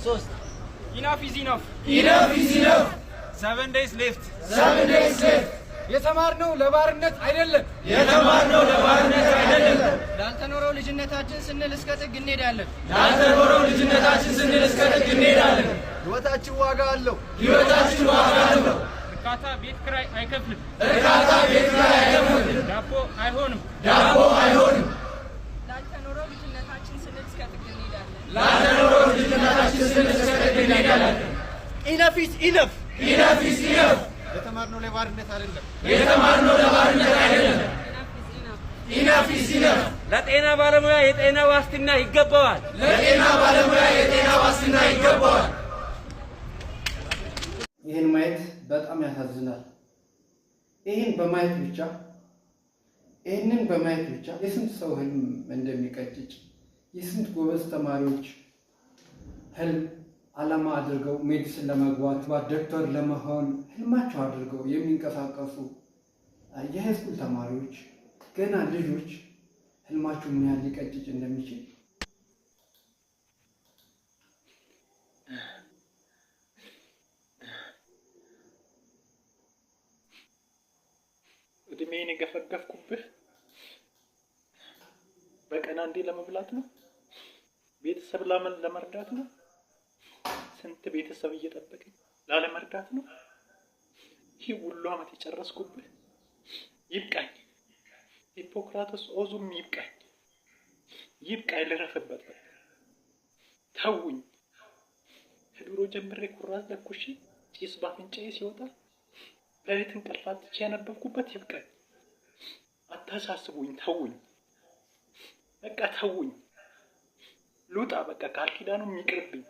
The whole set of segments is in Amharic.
3 Enough is enough. Enough is enough. 7 days left. 7 days left. የተማርነው ለባርነት አይደለም። የተማርነው ለባርነት አይደለም። ላልተኖረው ልጅነታችን ስንል እስከ ጥግ እንሄዳለን። ላልተኖረው ልጅነታችን ስንል እስከ ጥግ እንሄዳለን። ሕይወታችን ዋጋ አለው። ሕይወታችን ዋጋ አለው። እርካታ ቤት ኪራይ አይከፍልም። እርካታ ቤት ኪራይ አይከፍልም። ዳቦ አይሆንም። ዳቦ አይሆንም። ላልተኖረው ልጅነታችን ስንል እስከ ጥግ እንሄዳለን። ላልተኖረው ልጅነታችን ስንል እስከ ጥግ እንሄዳለን። ኢነፍ ኢዝ ኢነፍ። ኢነፍ ኢዝ ኢነፍ። የተማርነው ለባርነት አይደለም። የተማርነው ለባርነት አይደለም። ኢነፍ ኢዝ ኢነፍ። ለጤና ባለሙያ የጤና ዋስትና ይገባዋል። ለጤና ባለሙያ የጤና ዋስትና ይገባዋል። ይህን ማየት በጣም ያሳዝናል። ይህንን በማየት ብቻ የስንት ሰው ህልም እንደሚቀጭጭ የስንት ጎበዝ ተማሪዎች ህልም ዓላማ አድርገው ሜዲሲን ለመግባት ዶክተር ለመሆን ህልማቸው አድርገው የሚንቀሳቀሱ የሃይስኩል ተማሪዎች ገና ልጆች ህልማቸው ምን ያህል ሊቀጭጭ እንደሚችል እድሜን የገፈገፍኩብህ በቀን አንዴ ለመብላት ነው? ቤተሰብ ለመርዳት ነው? ስንት ቤተሰብ እየጠበቀኝ ላለመርዳት ነው? ይህ ሁሉ ዓመት የጨረስኩብህ ይብቃኝ። ሂፖክራተስ ኦዙም ይብቃኝ። ልረፍበት። በቃ ተውኝ። ከድሮ ጀምሬ ኩራዝ ለኩሼ ጭስ ባፍንጫዬ ሲወጣ ለሊት እንቅልፍ አጥቼ ያነበብኩበት ይብቃኝ። አታሳስቡኝ። ተውኝ። በቃ ተውኝ። ልውጣ። በቃ ቃል ኪዳኑም ይቅርብኝ።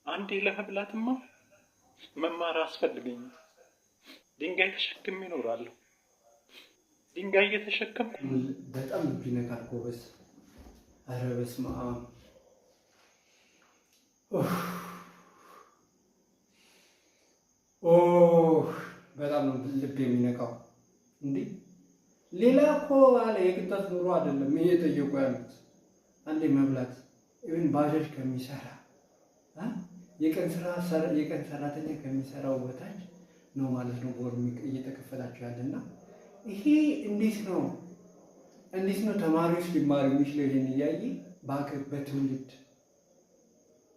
አንዴ ለመብላትማ መማር አስፈልገኝ። ድንጋይ ተሸክሜ እኖራለሁ። ድንጋይ እየተሸከምኩ በጣም ልብ ይነካል ጎበዝ። ኧረ በስመ አብ። በጣም ነው ልብ የሚነካው። እንዴ ሌላ እኮ አለ የቅንጦት ኑሮ አይደለም እየጠየቁ ያሉት። አንዴ መብላት ኢቭን ባጃጅ ከሚሰራ የቀን ሰራተኛ ከሚሰራው በታች ነው ማለት ነው ወር እየተከፈላቸው ያለና ይሄ እንዴት ነው ተማሪዎች ሊማሩ የሚችለው? ይሄን እያየ በአገር በትውልድ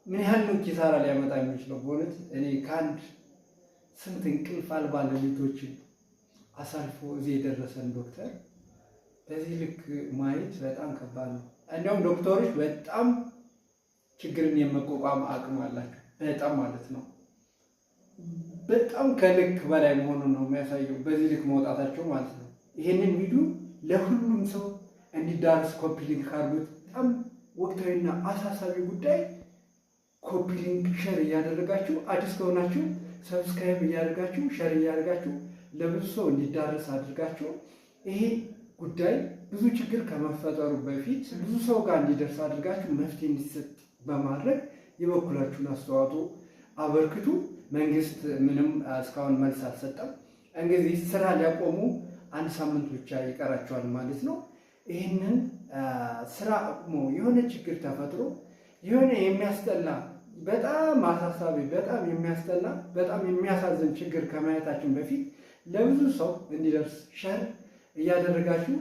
ምን ያህል ነው ኪሳራ ሊያመጣ የሚችለው? በእውነት እኔ ከአንድ ስንት እንቅልፍ አልባ ሌሊቶችን አሳልፎ እዚህ የደረሰን ዶክተር በዚህ ልክ ማየት በጣም ከባድ ነው። እንዲያውም ዶክተሮች በጣም ችግርን የመቋቋም አቅም አላቸው። በጣም ማለት ነው። በጣም ከልክ በላይ መሆኑን ነው የሚያሳየው በዚህ ልክ መውጣታቸው ማለት ነው። ይሄንን ቪዲዮ ለሁሉም ሰው እንዲዳረስ ኮፒ ሊንክ አድርጉት። በጣም ወቅታዊና አሳሳቢ ጉዳይ ኮፒ ሊንክ ሼር እያደረጋችሁ አዲስ ከሆናችሁ ሰብስክራይብ እያደረጋችሁ ሼር እያደረጋችሁ ለብዙ ሰው እንዲዳረስ አድርጋችሁ ይሄ ጉዳይ ብዙ ችግር ከመፈጠሩ በፊት ብዙ ሰው ጋር እንዲደርስ አድርጋችሁ መፍትሄ እንዲሰጥ በማድረግ የበኩላችሁን አስተዋጽኦ አበርክቱ። መንግስት ምንም እስካሁን መልስ አልሰጠም። እንግዲህ ስራ ሊያቆሙ አንድ ሳምንት ብቻ ይቀራቸዋል ማለት ነው። ይህንን ስራ አቁሞ የሆነ ችግር ተፈጥሮ የሆነ የሚያስጠላ በጣም አሳሳቢ በጣም የሚያስጠላ በጣም የሚያሳዝን ችግር ከማየታችን በፊት ለብዙ ሰው እንዲደርስ ሸር እያደረጋችሁ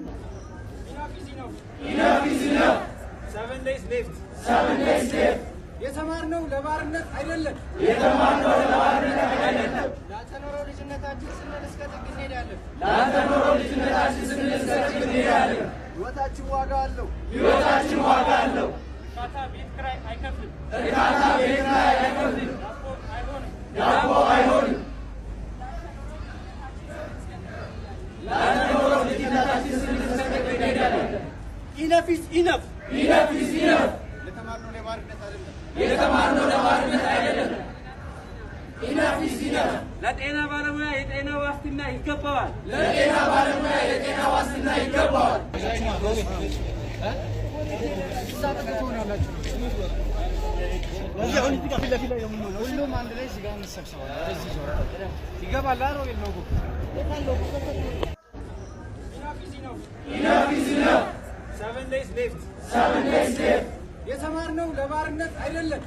Enough is enough. 7 days left. 7 days left. የተማርነው ለባርነት አይደለም። የተማርነው ለባርነት አይደለም። ላልተኖረው ልጅነታችን ስንል እስከ ጥግ እንሄዳለን። ላልተኖረው ልጅነታችን ስንል እስከ ጥግ እንሄዳለን። ሕይወታችን ዋጋ አለው። ሕይወታችን ዋጋ አለው። እርካታ ቤት ኪራይ አይከፍልም። እርካታ ቤት ኪራይ አይከፍልም። ዳቦ አይሆንም። ዳቦ አይሆንም። ላልተኖረው ልጅነታችን ስንል እስከ ጥግ እንሄዳለን። ኢነፍ ኢዝ ኢነፍ። ኢነፍ ኢዝ ኢነፍ። የተማርነው ለባርነት አይደለም። የተማርነው ለባርነት አይደለም። ኢነፍ ኢዝ ኢነፍ። ለጤና ባለሙያ የጤና ዋስትና ይገባዋል። ለጤና ባለሙያ የጤና ዋስትና ይገባዋል። ሁሉም አንድ ላይ እዚህ ጋር እንሰብሰባለን። ወደዚህ ዞራ ይገባል አይደል? ነው Enough is enough. 7 days left. 7 days left. የተማርነው ለባርነት አይደለም።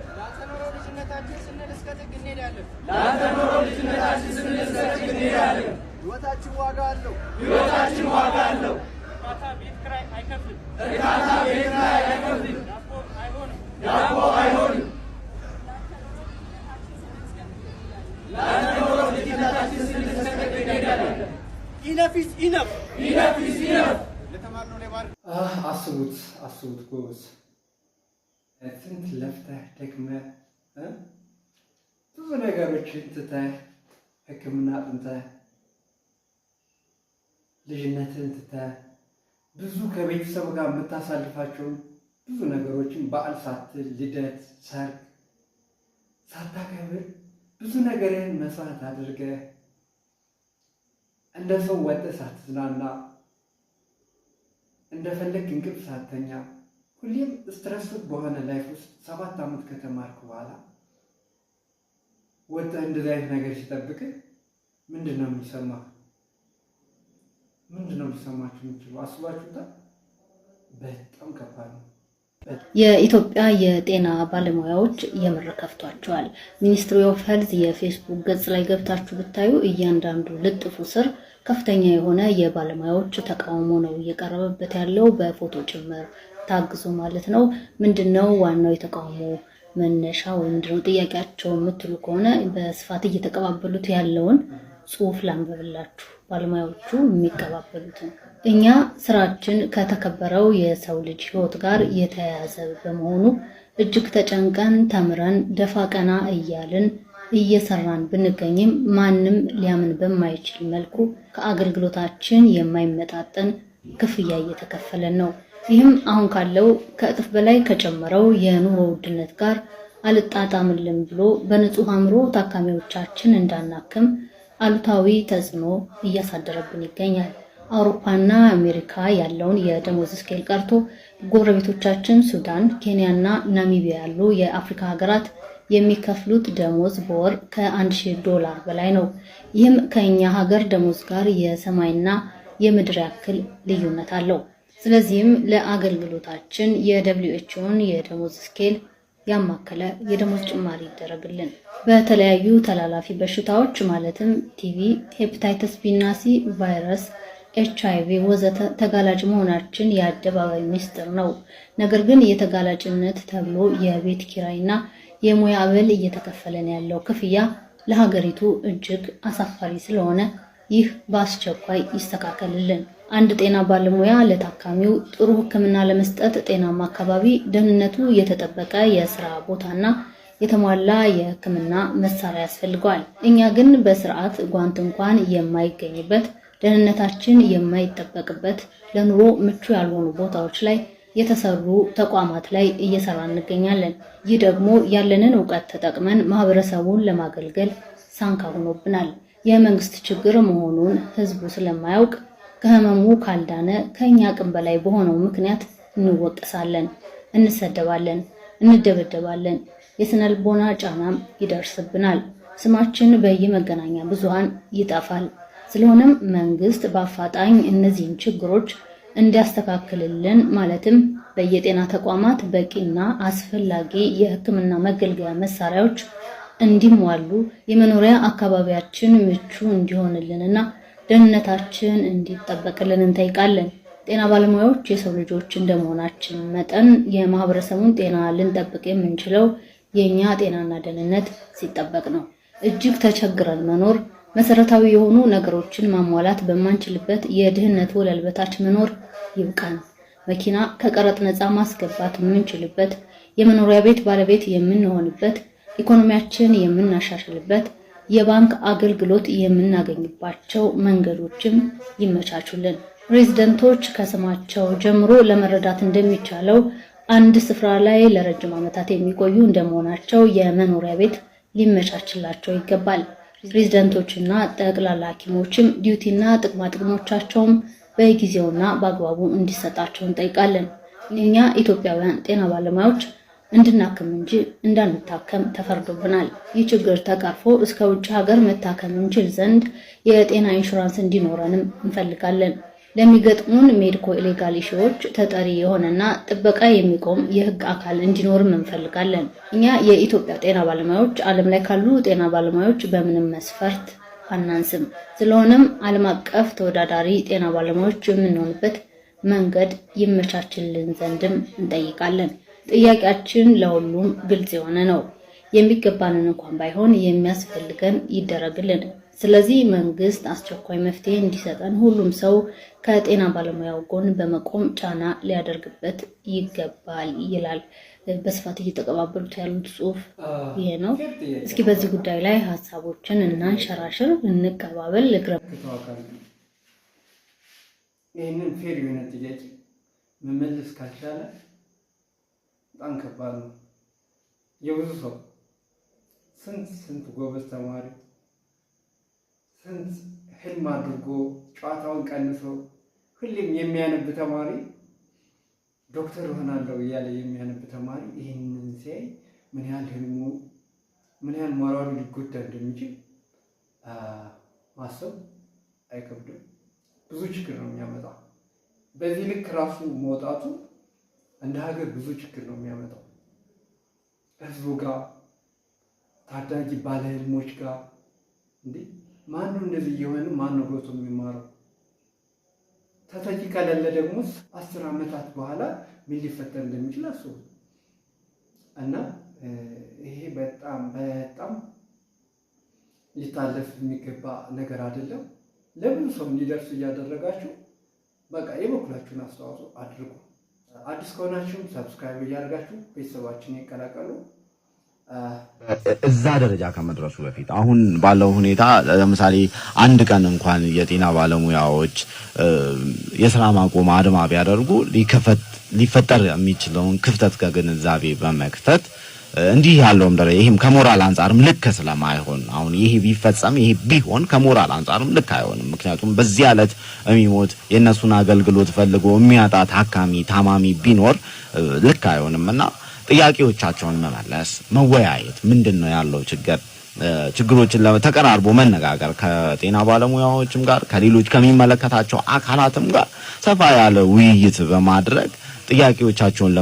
ላተኖረው ልጅነታችን ስንል እስከ ጥግ እንሄዳለን። ሕይወታችን ዋጋ አለው። እርዳታ ቤት ኪራይ አይከፍልም። ዳቦ አይሆንም። ኢነፍ ኢዝ ኢነፍ። ለተማርነው ለባርነት አስቡት ጎበዝ፣ ስንት ለፍተህ ደክመህ ብዙ ነገሮችን ትተህ ሕክምና አጥንተህ ልጅነትን ትተህ ብዙ ከቤተሰብ ጋር የምታሳልፋቸውን ብዙ ነገሮችን በዓል ሳትል ልደት፣ ሰርግ ሳታከብር ብዙ ነገርህን መስዋዕት አድርገህ እንደ ሰው ወጥተህ ሳትዝናና እንደፈለግ እንቅልፍ ሳተኛ ሁሌም ስትረስድ በሆነ ላይፍ ውስጥ 7 ዓመት ከተማርክ በኋላ ወጥተህ እንደዚህ አይነት ነገር ሲጠብቅህ ምንድን ነው የሚሰማህ? ምንድን ነው ሊሰማችሁ የሚችሉ? አስባችሁታል? በጣም ከባድ ነው። የኢትዮጵያ የጤና ባለሙያዎች የምር ከፍቷቸዋል። ሚኒስትሪ ኦፍ ሄልዝ የፌስቡክ ገጽ ላይ ገብታችሁ ብታዩ እያንዳንዱ ልጥፉ ስር ከፍተኛ የሆነ የባለሙያዎች ተቃውሞ ነው እየቀረበበት ያለው፣ በፎቶ ጭምር ታግዞ ማለት ነው። ምንድነው ዋናው የተቃውሞ መነሻ ወይም ምንድነው ጥያቄያቸው የምትሉ ከሆነ በስፋት እየተቀባበሉት ያለውን ጽሑፍ ላንብብላችሁ። ባለሙያዎቹ የሚቀባበሉትን እኛ ስራችን ከተከበረው የሰው ልጅ ሕይወት ጋር የተያያዘ በመሆኑ እጅግ ተጨንቀን ተምረን ደፋ ቀና እያልን እየሰራን ብንገኝም ማንም ሊያምን በማይችል መልኩ ከአገልግሎታችን የማይመጣጠን ክፍያ እየተከፈለን ነው። ይህም አሁን ካለው ከእጥፍ በላይ ከጨመረው የኑሮ ውድነት ጋር አልጣጣምልን ብሎ በንጹህ አእምሮ ታካሚዎቻችን እንዳናክም አሉታዊ ተጽዕኖ እያሳደረብን ይገኛል። አውሮፓና አሜሪካ ያለውን የደሞዝ ስኬል ቀርቶ ጎረቤቶቻችን ሱዳን፣ ኬንያና ናሚቢያ ያሉ የአፍሪካ ሀገራት የሚከፍሉት ደሞዝ በወር $1000 በላይ ነው። ይህም ከኛ ሀገር ደሞዝ ጋር የሰማይና የምድር ያክል ልዩነት አለው። ስለዚህም ለአገልግሎታችን የWHOን የደሞዝ ስኬል ያማከለ የደሞዝ ጭማሪ ይደረግልን። በተለያዩ ተላላፊ በሽታዎች ማለትም ቲቪ፣ ሄፓታይተስ ቢ እና ሲ፣ ቫይረስ፣ HIV ወዘተ ተጋላጭ መሆናችን የአደባባይ ሚስጥር ነው። ነገር ግን የተጋላጭነት ተብሎ የቤት ኪራይና የሙያ አበል እየተከፈለን ያለው ክፍያ ለሀገሪቱ እጅግ አሳፋሪ ስለሆነ ይህ በአስቸኳይ ይስተካከልልን። አንድ ጤና ባለሙያ ለታካሚው ጥሩ ሕክምና ለመስጠት ጤናማ አካባቢ፣ ደህንነቱ የተጠበቀ የስራ ቦታና የተሟላ የሕክምና መሳሪያ ያስፈልገዋል። እኛ ግን በስርዓት ጓንት እንኳን የማይገኝበት፣ ደህንነታችን የማይጠበቅበት፣ ለኑሮ ምቹ ያልሆኑ ቦታዎች ላይ የተሰሩ ተቋማት ላይ እየሰራ እንገኛለን። ይህ ደግሞ ያለንን ዕውቀት ተጠቅመን ማህበረሰቡን ለማገልገል ሳንካ ሆኖብናል። የመንግስት ችግር መሆኑን ህዝቡ ስለማያውቅ ከህመሙ ካልዳነ ከኛ አቅም በላይ በሆነው ምክንያት እንወቀሳለን፣ እንሰደባለን፣ እንደበደባለን፣ የስነልቦና ጫናም ይደርስብናል። ስማችን በየመገናኛ ብዙሃን ይጠፋል። ስለሆነም መንግስት በአፋጣኝ እነዚህን ችግሮች እንዲያስተካክልልን ማለትም በየጤና ተቋማት በቂና አስፈላጊ የህክምና መገልገያ መሳሪያዎች እንዲሟሉ፣ የመኖሪያ አካባቢያችን ምቹ እንዲሆንልንና ደህንነታችን እንዲጠበቅልን እንጠይቃለን። ጤና ባለሙያዎች የሰው ልጆች እንደመሆናችን መጠን የማህበረሰቡን ጤና ልንጠብቅ የምንችለው የኛ ጤናና ደህንነት ሲጠበቅ ነው። እጅግ ተቸግረን መኖር፣ መሰረታዊ የሆኑ ነገሮችን ማሟላት በማንችልበት የድህነት ወለል በታች መኖር ይብቃን። መኪና ከቀረጥ ነፃ ማስገባት የምንችልበት፣ የመኖሪያ ቤት ባለቤት የምንሆንበት፣ ኢኮኖሚያችን የምናሻሽልበት፣ የባንክ አገልግሎት የምናገኝባቸው መንገዶችም ይመቻቹልን። ሬዚደንቶች ከስማቸው ጀምሮ ለመረዳት እንደሚቻለው አንድ ስፍራ ላይ ለረጅም ዓመታት የሚቆዩ እንደመሆናቸው የመኖሪያ ቤት ሊመቻችላቸው ይገባል። ሬዚደንቶችና ጠቅላላ ሐኪሞችም ዲዩቲና ጥቅማ ጥቅሞቻቸውም በጊዜውና በአግባቡ እንዲሰጣቸው እንጠይቃለን። እኛ ኢትዮጵያውያን ጤና ባለሙያዎች እንድናክም እንጂ እንዳንታከም ተፈርዶብናል። ይህ ችግር ተቀርፎ እስከ ውጭ ሀገር መታከም እንችል ዘንድ የጤና ኢንሹራንስ እንዲኖረንም እንፈልጋለን። ለሚገጥሙን ሜዲኮ ኢሌጋል ኢሹዎች ተጠሪ የሆነና ጥበቃ የሚቆም የህግ አካል እንዲኖርም እንፈልጋለን። እኛ የኢትዮጵያ ጤና ባለሙያዎች ዓለም ላይ ካሉ ጤና ባለሙያዎች በምንም መስፈርት አናንስም። ስለሆነም ዓለም አቀፍ ተወዳዳሪ ጤና ባለሙያዎች የምንሆንበት መንገድ ይመቻችልን ዘንድም እንጠይቃለን። ጥያቄያችን ለሁሉም ግልጽ የሆነ ነው። የሚገባንን እንኳን ባይሆን የሚያስፈልገን ይደረግልን። ስለዚህ መንግስት አስቸኳይ መፍትሄ እንዲሰጠን ሁሉም ሰው ከጤና ባለሙያው ጎን በመቆም ጫና ሊያደርግበት ይገባል ይላል። በስፋት እየተቀባበሉት ያሉት ጽሁፍ ይሄ ነው። እስኪ በዚህ ጉዳይ ላይ ሀሳቦችን እናንሸራሽር፣ እንቀባበል። ይህንን ፌር የሆነ ጥያቄ መመለስ ካልቻለ በጣም ከባድ ነው። የብዙ ሰው ስንት ጎበዝ ተማሪ ስንት ህልም አድርጎ ጨዋታውን ቀንሶ ሁሌም የሚያነብ ተማሪ ዶክተር ሆናለሁ እያለ የሚያነብ ተማሪ ይህንን ሲያይ ምን ያህል ህልሙ ምን ያህል ሞራሉ ሊጎዳ እንደሚችል ማሰብ አይከብድም። ብዙ ችግር ነው የሚያመጣው። በዚህ ልክ ራሱ መውጣቱ እንደ ሀገር ብዙ ችግር ነው የሚያመጣው። ህዝቡ ጋር ታዳጊ ባለህልሞች ጋር እንዴ ማን ነው እንደዚህ እየሆነ ማን ነው ሮቶ የሚማረው? ተተኪ ከሌለ ደግሞ 10 ዓመታት በኋላ ምን ሊፈጠር እንደሚችል አስቡ። እና ይሄ በጣም ሊታለፍ የሚገባ ነገር አይደለም። ለብዙ ሰው እንዲደርስ እያደረጋችሁ በቃ የበኩላችሁን አስተዋጽኦ አድርጉ። አዲስ ከሆናችሁ ሰብስክራይብ እያደረጋችሁ ቤተሰባችን ይቀላቀሉ። እዛ ደረጃ ከመድረሱ በፊት አሁን ባለው ሁኔታ ለምሳሌ አንድ ቀን እንኳን የጤና ባለሙያዎች የሥራ ማቆም አድማ ቢያደርጉ ሊፈጠር የሚችለውን ክፍተት ከግንዛቤ በመክተት እንዲህ ያለውም ደረጃ ይሄም ከሞራል አንፃርም ልክ ስለማይሆን አሁን ይሄ ቢፈጸም ይሄ ቢሆን ከሞራል አንፃርም ልክ አይሆንም። ምክንያቱም በዚህ ዕለት የሚሞት የነሱን አገልግሎት ፈልጎ የሚያጣ ታማሚ ቢኖር ልክ አይሆንምና ጥያቄዎቻቸውን መመለስ፣ መወያየት፣ ምንድነው ያለው ችግሮችን ተቀራርቦ መነጋገር ከጤና ባለሙያዎችም ጋር ከሌሎች ከሚመለከታቸው አካላትም ጋር ሰፋ ያለ ውይይት በማድረግ ጥያቄዎቻቸውን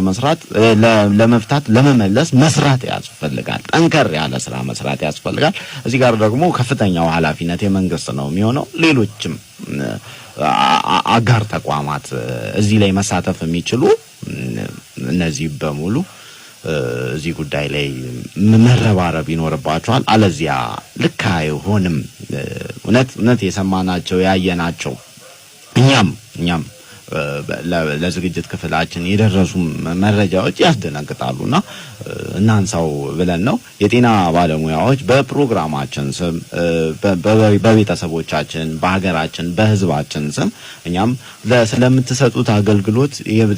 ለመፍታት ለመመለስ መስራት ያስፈልጋል። ጠንከር ያለ ስራ መስራት ያስፈልጋል። እዚህ ጋር ደግሞ ከፍተኛው ኃላፊነት የመንግስት ነው የሚሆነው። ሌሎችም አጋር ተቋማት እዚህ ላይ መሳተፍ የሚችሉ እነዚህ በሙሉ እዚህ ጉዳይ ላይ መረባረብ ይኖርባቸዋል። አለዚያ ልክ አይሆንም። እውነት የሰማናቸው ያየናቸው እኛም ለዝግጅት ክፍላችን የደረሱ መረጃዎች ያስደነግጣሉና እናንሳው ብለን ነው። የጤና ባለሙያዎች በፕሮግራማችን ስም በቤተሰቦቻችን በሀገራችን በህዝባችን ስም እኛም ስለምትሰጡት አገልግሎት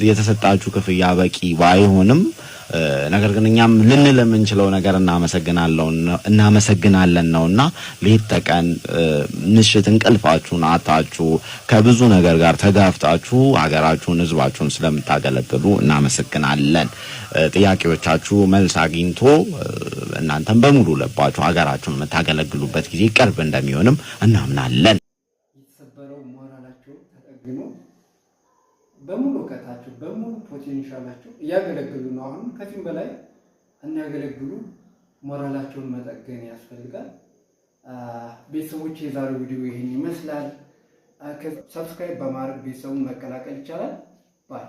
የተሰጣችሁ ክፍያ በቂ ባይሆንም ነገር ግን እኛም ልንል የምንችለው ነገር እናመሰግናለን ነውና ሌት ተቀን ምሽት እንቅልፋችሁን አጣችሁ ከብዙ ነገር ጋር ተጋፍጣችሁ ሀገራችሁን ህዝባችሁን ስለምታገለግሉ እናመሰግናለን። ጥያቄዎቻችሁ መልስ አግኝቶ እናንተም በሙሉ ልባችሁ ሀገራችሁን የምታገለግሉበት ጊዜ ቅርብ እንደሚሆንም እናምናለን። የተሰበረው ሞራላችሁ ተጠግኖ በሙሉ እውቀታችሁ በሙሉ ፖቴንሻላችሁ እያገለግሉ ነው። አሁን ከዚህም በላይ እናገለግሉ ሞራላቸውን መጠገን ያስፈልጋል። ቤተሰቦች የዛሬው ቪዲዮ ይሄን ይመስላል። ሰብስክራይብ በማድረግ ቤተሰቡን መቀላቀል ይቻላል። ባይ